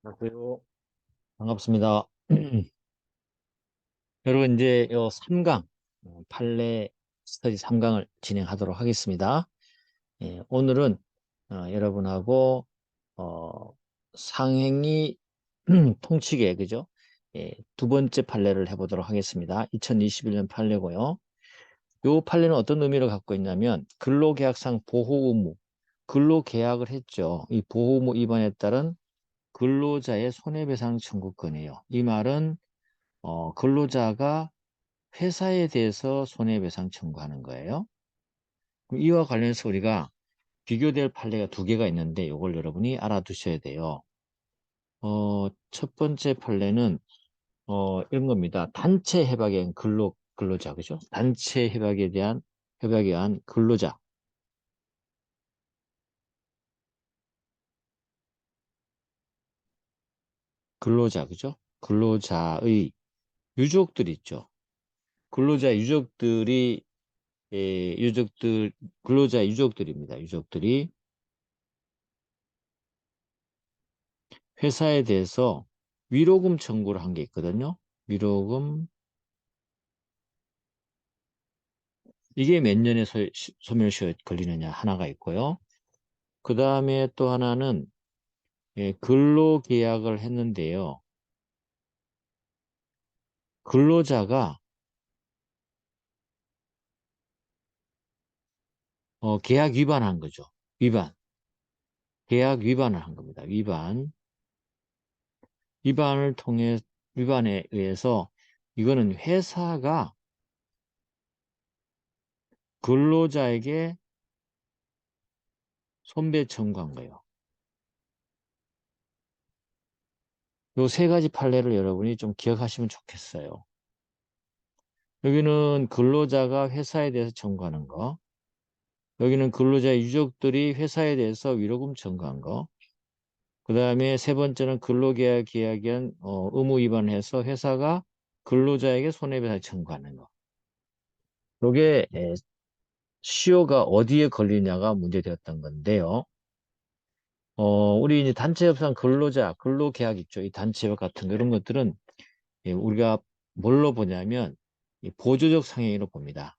안녕하세요. 반갑습니다. 여러분, 이제 요 3강, 판례 스터디 3강을 진행하도록 하겠습니다. 오늘은 여러분하고 어, 상행위 통치계, 그죠? 두 번째 판례를 해보도록 하겠습니다. 2021년 판례고요. 요 판례는 어떤 의미를 갖고 있냐면 근로계약상 보호 의무, 근로계약을 했죠. 이 보호 의무 위반에 따른 근로자의 손해배상 청구권이에요. 이 말은 근로자가 회사에 대해서 손해배상 청구하는 거예요. 그럼 이와 관련해서 우리가 비교될 판례가 두 개가 있는데 이걸 여러분이 알아두셔야 돼요. 첫 번째 판례는 이런 겁니다. 단체 협약에 의한 근로자, 그죠? 단체 협약에 의한 근로자, 그죠? 근로자의 유족들 있죠. 근로자 유족들이 근로자 유족들입니다. 유족들이 회사에 대해서 위로금 청구를 한 게 있거든요. 위로금, 이게 몇 년의 소멸시효에 걸리느냐 하나가 있고요. 그 다음에 또 하나는 근로계약을 했는데요. 근로자가 계약 위반한 거죠. 계약 위반을 한 겁니다. 위반을 통해 위반에 의해서 이거는 회사가 근로자에게 손배 청구한 거예요. 요 세 가지 판례를 여러분이 좀 기억하시면 좋겠어요. 여기는 근로자가 회사에 대해서 청구하는 거. 여기는 근로자의 유족들이 회사에 대해서 위로금 청구한 거. 그 다음에 세 번째는 근로계약한 의무 위반해서 회사가 근로자에게 손해배상 청구하는 거. 이게 시효가 어디에 걸리냐가 문제되었던 건데요. 우리 이제 단체협상 근로계약 있죠. 이 단체협 같은 거, 이런 것들은 우리가 뭘로 보냐면 이 보조적 상행위로 봅니다.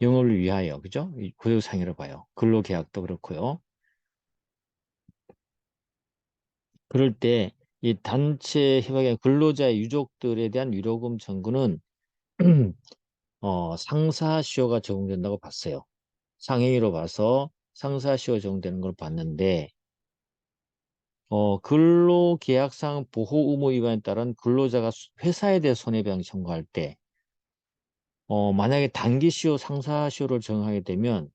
영업을 위하여, 그죠? 이 보조적 상행위로 봐요. 근로계약도 그렇고요. 그럴 때 이 단체 협약의 근로자의 유족들에 대한 위로금 청구는 상사시효가 적용된다고 봤어요. 상행위로 봐서 상사시효 적용되는 걸 봤는데 근로계약상 보호 의무 위반에 따른 근로자가 회사에 대해 손해배상 청구할 때 만약에 단기시효, 상사시효를 정하게 되면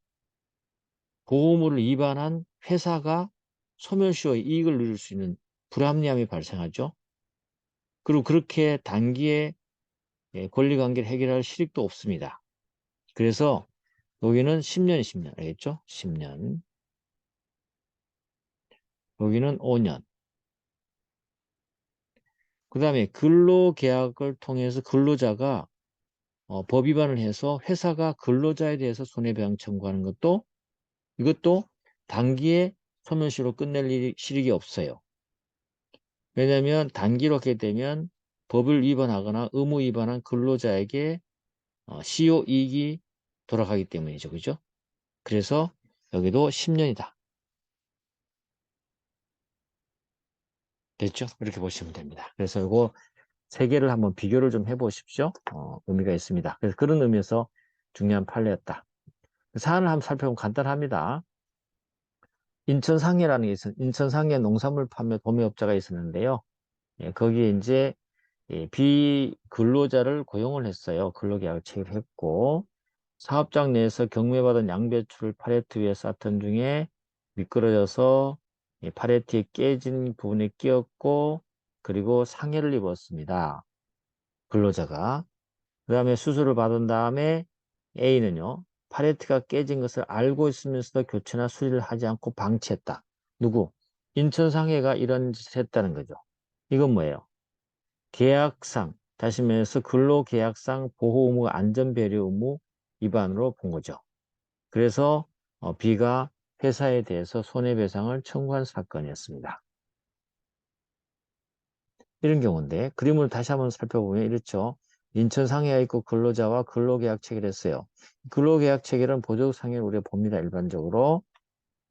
보호의무를 위반한 회사가 소멸시효의 이익을 누릴 수 있는 불합리함이 발생하죠. 그리고 그렇게 단기에 권리관계를 해결할 실익도 없습니다. 그래서 여기는 10년이 10년, 알겠죠? 10년. 여기는 5년. 그 다음에 근로계약을 통해서 근로자가 법 위반을 해서 회사가 근로자에 대해서 손해배상 청구하는 것도 이것도 단기에 소멸시효로 끝낼 실익이 없어요. 왜냐하면 단기로 하게 되면 법을 위반하거나 의무 위반한 근로자에게 시효 이익이 돌아가기 때문이죠. 그죠? 그래서 여기도 10년이다. 됐죠? 이렇게 보시면 됩니다. 그래서 이거 세 개를 한번 비교를 좀 해보십시오. 의미가 있습니다. 그래서 그런 의미에서 중요한 판례였다. 사안을 한번 살펴보면 간단합니다. 인천상해 농산물 판매 도매업자가 있었는데요. 거기에 이제 비근로자를 고용을 했어요. 근로계약을 체결했고 사업장 내에서 경매받은 양배추를 팔레트 위에 쌓던 중에 미끄러져서 팔레트에 깨진 부분에 끼었고 그리고 상해를 입었습니다. 근로자가. 그 다음에 수술을 받은 다음에 A는요. 팔레트가 깨진 것을 알고 있으면서도 교체나 수리를 하지 않고 방치했다. 누구? 인천상해가 이런 짓을 했다는 거죠. 이건 뭐예요? 계약상, 다시 말해서 근로계약상 보호의무 안전배려 의무 위반으로 본 거죠. 그래서 B가 회사에 대해서 손해배상을 청구한 사건이었습니다. 이런 경우인데 그림을 다시 한번 살펴보면 이렇죠. 인천 상해가 있고 근로자와 근로계약 체결했어요. 근로계약 체결은 보조적 상해를 우리가 봅니다. 일반적으로.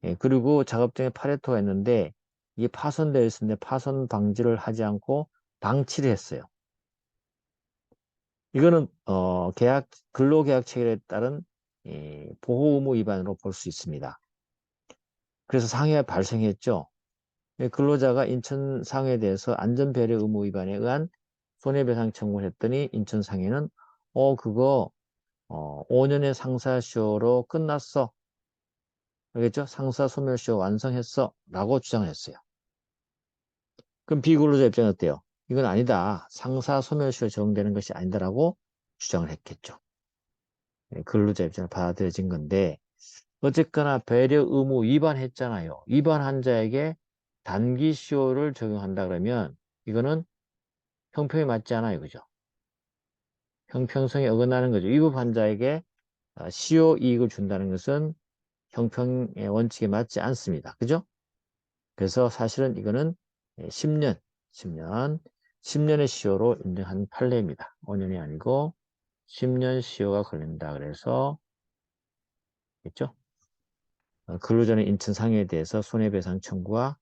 예, 그리고 작업장에 파레토가 있는데 이게 파손되어 있었는데 파손 방지를 하지 않고 방치를 했어요. 이거는 근로계약 체결에 따른 보호 의무 위반으로 볼 수 있습니다. 그래서 상해가 발생했죠. 예, 근로자가 인천 상해에 대해서 안전배려 의무 위반에 의한 손해배상 청구를 했더니 인천 상해는 그거 5년의 상사시효로 끝났어. 알겠죠? 상사 소멸시효 완성했어. 라고 주장을 했어요. 그럼 비근로자 입장은 어때요? 이건 아니다. 상사 소멸시효 적용되는 것이 아니다라고 주장을 했겠죠. 예, 근로자 입장을 받아들여진 건데 어쨌거나 배려 의무 위반했잖아요. 위반한 자에게 단기시효를 적용한다 그러면 이거는 형평이 맞지 않아요. 그죠? 형평성에 어긋나는 거죠. 위법한 자에게 시효 이익을 준다는 것은 형평의 원칙에 맞지 않습니다. 그죠? 그래서 사실은 이거는 10년, 10년의 시효로 인정한 판례입니다. 5년이 아니고 10년 시효가 걸린다. 그래서 있죠? 근로자는 인천 상해에 대해서 손해배상 청구가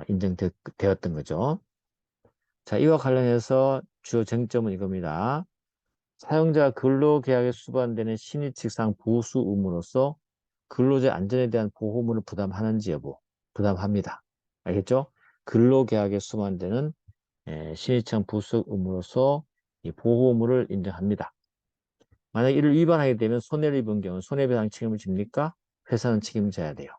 인정되었던 거죠. 자, 이와 관련해서 주요 쟁점은 이겁니다. 사용자 근로계약에 수반되는 신의칙상 보수 의무로서 근로자 안전에 대한 보호물을 부담하는지 여부, 부담합니다. 알겠죠? 근로계약에 수반되는 신의칙상 보수 의무로서 이 보호물을 인정합니다. 만약 이를 위반하게 되면 손해를 입은 경우 손해배상 책임을 집니까? 회사는 책임을 져야 돼요.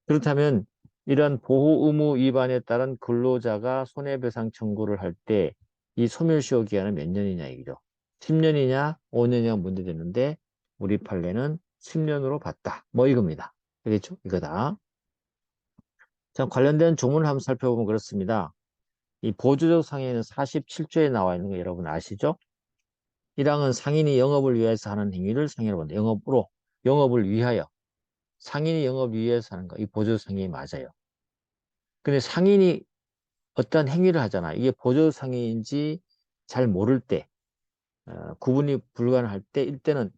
그렇다면 이러한 보호 의무 위반에 따른 근로자가 손해배상 청구를 할 때 이 소멸시효 기간은 몇 년이냐 이거죠. 10년이냐 5년이냐 문제되는데 우리 판례는 10년으로 봤다. 뭐 이겁니다. 알겠죠? 이거다. 자, 관련된 조문을 한번 살펴보면 그렇습니다. 이 보조적 상해는 47조에 나와 있는 거 여러분 아시죠? 1항은 상인이 영업을 위해서 하는 행위를 상해로 본다. 영업을 위하여. 상인이 영업 위해서 하는 거. 이 보조적 상해 맞아요. 근데 상인이 어떠한 행위를 하잖아. 이게 보조 상해인지 잘 모를 때, 구분이 불가능할 때, 이때는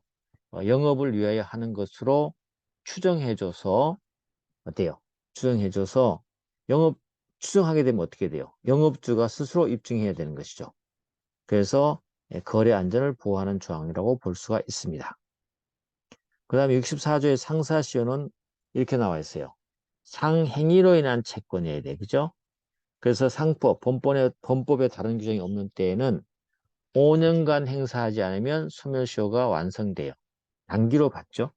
영업을 위하여 하는 것으로 추정해줘서, 어때요? 추정해줘서, 영업, 추정하게 되면 어떻게 돼요? 영업주가 스스로 입증해야 되는 것이죠. 그래서 거래 안전을 보호하는 조항이라고 볼 수가 있습니다. 그 다음에 64조의 상사시효는 이렇게 나와 있어요. 상행위로 인한 채권이어야 돼. 그죠? 그래서 범법에 다른 규정이 없는 때에는 5년간 행사하지 않으면 소멸시효가 완성돼요. 단기로 봤죠?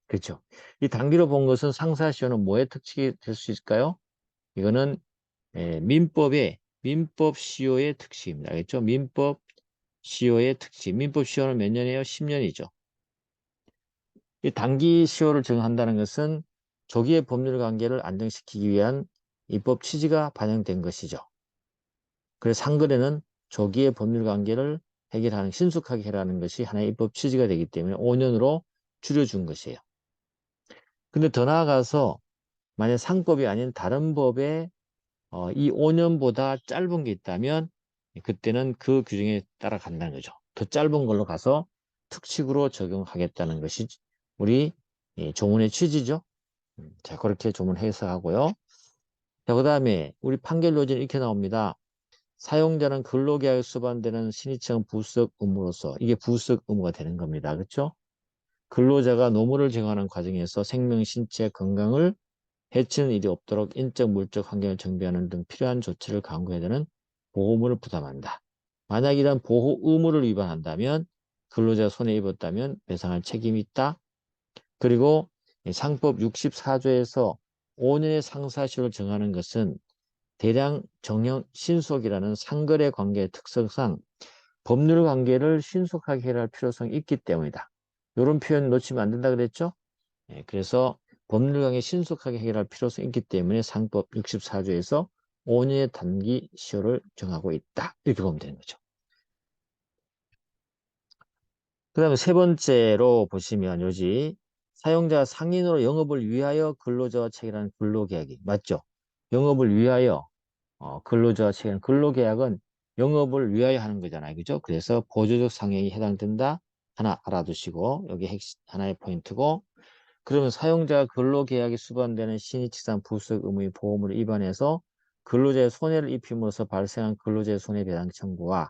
그렇죠? 이 단기로 본 것은 상사시효는 뭐의 특징이 될 수 있을까요? 이거는 민법 시효의 특징입니다. 알겠죠? 민법 시효의 특징. 민법 시효는 몇 년이에요? 10년이죠. 이 단기 시효를 적용한다는 것은 조기의 법률 관계를 안정시키기 위한 입법 취지가 반영된 것이죠. 그래서 상거래는 조기의 법률 관계를 해결하는, 신속하게 해라는 것이 하나의 입법 취지가 되기 때문에 5년으로 줄여준 것이에요. 근데 더 나아가서 만약 상법이 아닌 다른 법에 이 5년보다 짧은 게 있다면 그때는 그 규정에 따라간다는 거죠. 더 짧은 걸로 가서 특칙으로 적용하겠다는 것이 우리 조문의 취지죠. 자, 그렇게 조문 해석하고요. 자, 그 다음에 우리 판결 요지는 이렇게 나옵니다. 사용자는 근로계약에 수반되는 신의청 부수적 의무로서 이게 부수적 의무가 되는 겁니다. 그렇죠? 근로자가 노무를 정하는 과정에서 생명, 신체, 건강을 해치는 일이 없도록 인적, 물적 환경을 정비하는 등 필요한 조치를 강구해야 되는 보호물을 부담한다. 만약 이런 보호 의무를 위반한다면 근로자가 손해 입었다면 배상할 책임이 있다. 그리고 상법 64조에서 5년의 상사시효를 정하는 것은 대량 정형 신속이라는 상거래 관계의 특성상 법률 관계를 신속하게 해결할 필요성이 있기 때문이다. 이런 표현 놓치면 안 된다 그랬죠? 그래서 법률 관계 신속하게 해결할 필요성이 있기 때문에 상법 64조에서 5년의 단기 시효를 정하고 있다. 이렇게 보면 되는 거죠. 그 다음에 세 번째로 보시면 요지 사용자가 상인으로 영업을 위하여 근로자와 체결하는 근로계약이 맞죠? 영업을 위하여 근로자와 체결한 근로계약은 영업을 위하여 하는 거잖아요. 그죠? 그래서 보조적 상행이 해당된다. 하나 알아두시고, 여기 하나의 포인트고, 그러면 사용자가 근로계약이 수반되는 신입직상 부수적 의무의 보험을 위반해서 근로자의 손해를 입힘으로써 발생한 근로자의 손해배상 청구와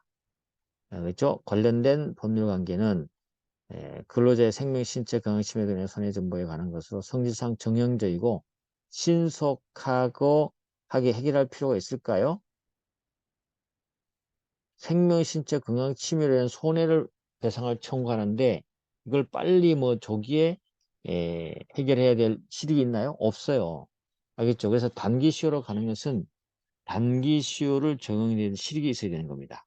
그렇죠? 관련된 법률관계는 근로자의 생명, 신체 건강 침해 등의 손해 전보에 관한 것으로 성질상 정형적이고 신속하고 하게 해결할 필요가 있을까요? 생명, 신체 건강 침해로 인한 손해를 배상을 청구하는데 이걸 빨리 뭐 조기에 해결해야 될 실익이 있나요? 없어요. 알겠죠? 그래서 단기 시효로 가는 것은 단기 시효를 적용해야 될 실익이 있어야 되는 겁니다.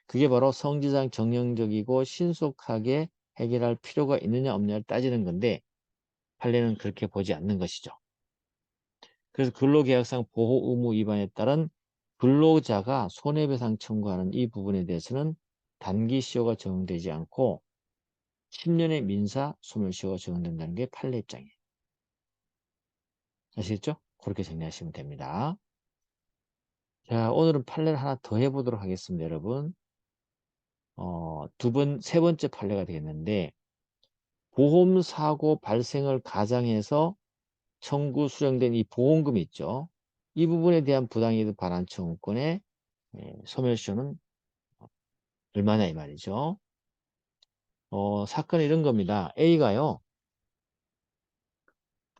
그게 바로 성질상 정형적이고 신속하게 해결할 필요가 있느냐 없느냐를 따지는 건데 판례는 그렇게 보지 않는 것이죠. 그래서 근로계약상 보호 의무 위반에 따른 근로자가 손해배상 청구하는 이 부분에 대해서는 단기 시효가 적용되지 않고 10년의 민사 소멸시효가 적용된다는 게 판례 입장이에요. 아시겠죠? 그렇게 정리하시면 됩니다. 자, 오늘은 판례를 하나 더 해보도록 하겠습니다, 여러분. 세 번째 판례가 되겠는데, 보험사고 발생을 가장해서 청구 수령된 이 보험금 있죠. 이 부분에 대한 부당이득 반환 청구권의 소멸시효는 얼마냐 이 말이죠. 사건이 이런 겁니다. A가요,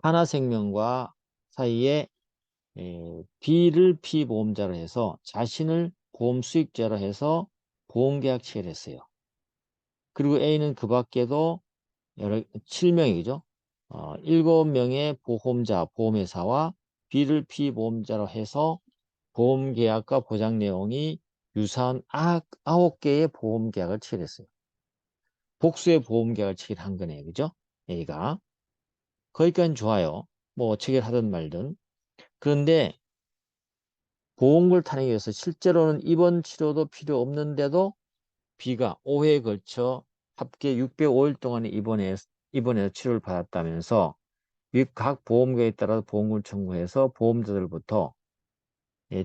하나생명과 사이에 B를 피보험자로 해서 자신을 보험 수익자로 해서 보험계약 체결을 했어요. 그리고 A는 그 밖에도 7명이죠. 7명의 보험자, 보험회사와 B를 피보험자로 해서 보험계약과 보장 내용이 유사한 9개의 보험계약을 체결했어요. 복수의 보험계약을 체결한 거네요. 그죠? A가. 거기까지는 좋아요. 뭐 체결하든 말든. 그런데 보험금을 타내기 위해서 실제로는 입원 치료도 필요 없는데도 B가 5회에 걸쳐 합계 605일 동안에 입원해서 치료를 받았다면서 각 보험계에 따라 보험금을 청구해서 보험자들부터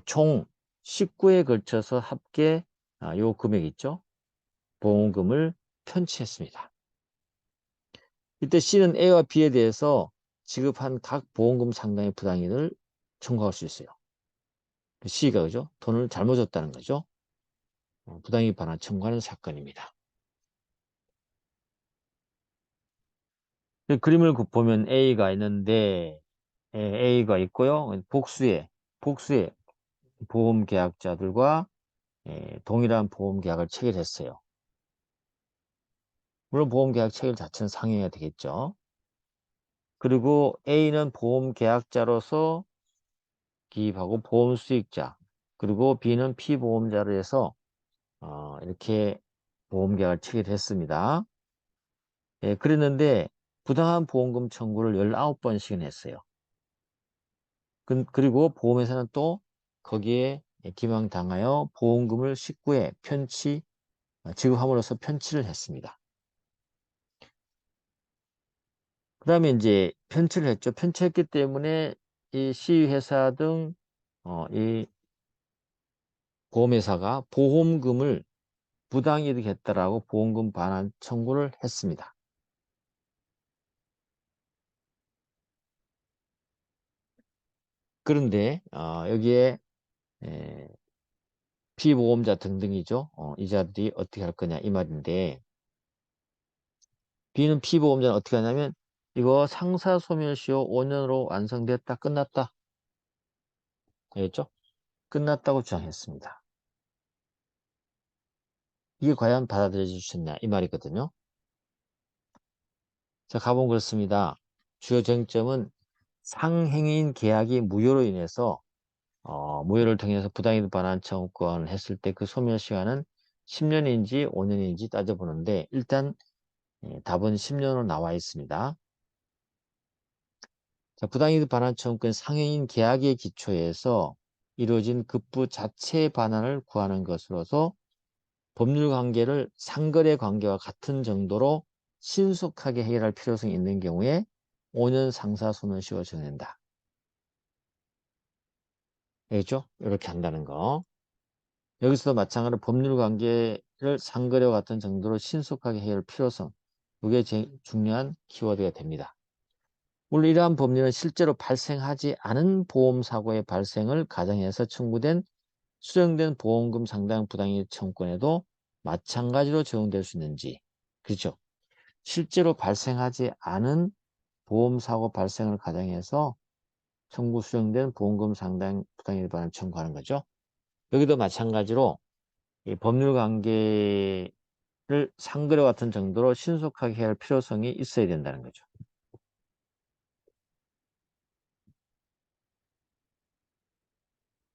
총 19회에 걸쳐서 합계 요 금액 있죠? 보험금을 편취했습니다. 이때 C는 A와 B에 대해서 지급한 각 보험금 상당의 부당이익을 청구할 수 있어요. C가 그죠? 돈을 잘못 줬다는 거죠. 부당이익 반환 청구하는 사건입니다. 그림을 보면 A가 있는데 A가 있고요. 복수의 보험 계약자들과 동일한 보험 계약을 체결했어요. 물론 보험 계약 체결 자체는 상행해야 되겠죠. 그리고 A는 보험 계약자로서 기입하고 보험 수익자, 그리고 B는 피보험자로 해서 이렇게 보험 계약을 체결했습니다. 그랬는데 부당한 보험금 청구를 19번씩은 했어요. 그리고 보험회사는 또 거기에 기망당하여 보험금을 19회 지급함으로써 편취를 했습니다. 그 다음에 이제 편취를 했죠. 편취했기 때문에 이 시회사 등 이 보험회사가 보험금을 부당이득했다라고 보험금 반환 청구를 했습니다. 그런데 여기에 피보험자 등등이죠. 이 자들이 어떻게 할 거냐 이 말인데 B는 피보험자는 어떻게 하냐면 이거 상사소멸시효 5년으로 완성됐다 끝났다. 알겠죠? 끝났다고 주장했습니다. 이게 과연 받아들여 주셨냐 이 말이거든요. 자, 가본 그렇습니다. 주요 쟁점은 상행인 계약이 무효로 인해서 무효를 통해서 부당이득 반환 청구권을 했을 때 그 소멸 시간은 10년인지 5년인지 따져보는데 일단 답은 10년으로 나와 있습니다. 자, 부당이득 반환 청구권 상행인 계약의 기초에서 이루어진 급부 자체 반환을 구하는 것으로서 법률 관계를 상거래 관계와 같은 정도로 신속하게 해결할 필요성이 있는 경우에 5년 상사 소멸시효가 적용된다. 알겠죠? 이렇게 한다는 거. 여기서도 마찬가지로 법률 관계를 상거래와 같은 정도로 신속하게 해야 할 필요성. 이게 제일 중요한 키워드가 됩니다. 물론 이러한 법률은 실제로 발생하지 않은 보험사고의 발생을 가정해서 청구된 수령된 보험금 상당 부당이익 청구권에도 마찬가지로 적용될 수 있는지. 그렇죠? 실제로 발생하지 않은 보험사고 발생을 가정해서 청구 수령된 보험금 상당 부당이익 반환 청구하는 거죠. 여기도 마찬가지로 이 법률 관계를 상거래 같은 정도로 신속하게 해야 할 필요성이 있어야 된다는 거죠.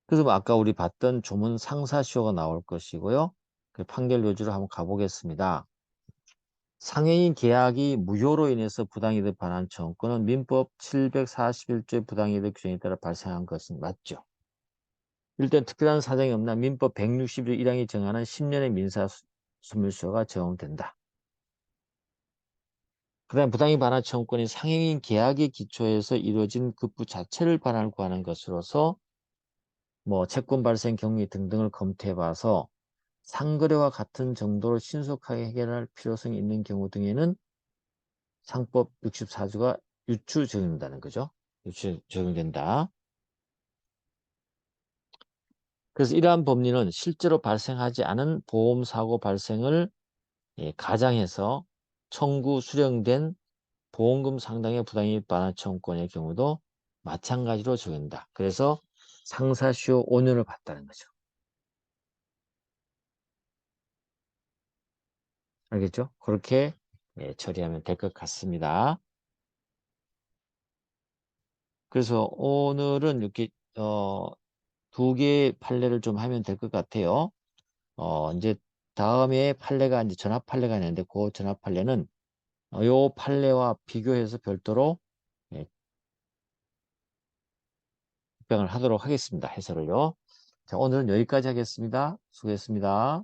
그래서 뭐 아까 우리 봤던 조문 상사시효가 나올 것이고요. 그 판결 요지로 한번 가보겠습니다. 상해인 계약이 무효로 인해서 부당이득 반환 청구는 민법 741조의 부당이득 규정에 따라 발생한 것은 맞죠. 일단 특별한 사정이 없나 민법 161조 1항이 정하는 10년의 민사소멸시효가 적용된다. 그 다음 부당이익 반환 청구권이 상해인 계약의 기초에서 이루어진 급부 자체를 반환을 구하는 것으로서 뭐 채권 발생 경위 등등을 검토해 봐서 상거래와 같은 정도로 신속하게 해결할 필요성이 있는 경우 등에는 상법 64조가 유추 적용된다는 거죠. 유추 적용된다. 그래서 이러한 법리는 실제로 발생하지 않은 보험사고 발생을 가장해서 청구 수령된 보험금 상당의 부당이익 반환 청구권의 경우도 마찬가지로 적용된다. 그래서 상사시효 5년을 받다는 거죠. 알겠죠? 그렇게 처리하면 될 것 같습니다. 그래서 오늘은 이렇게 두 개의 판례를 좀 하면 될 것 같아요. 이제 다음에 판례가 이제 전압 판례가 있는데 그 전압 판례는 요 판례와 비교해서 별도로 답변을 하도록 하겠습니다. 해설을요. 자, 오늘은 여기까지 하겠습니다. 수고했습니다.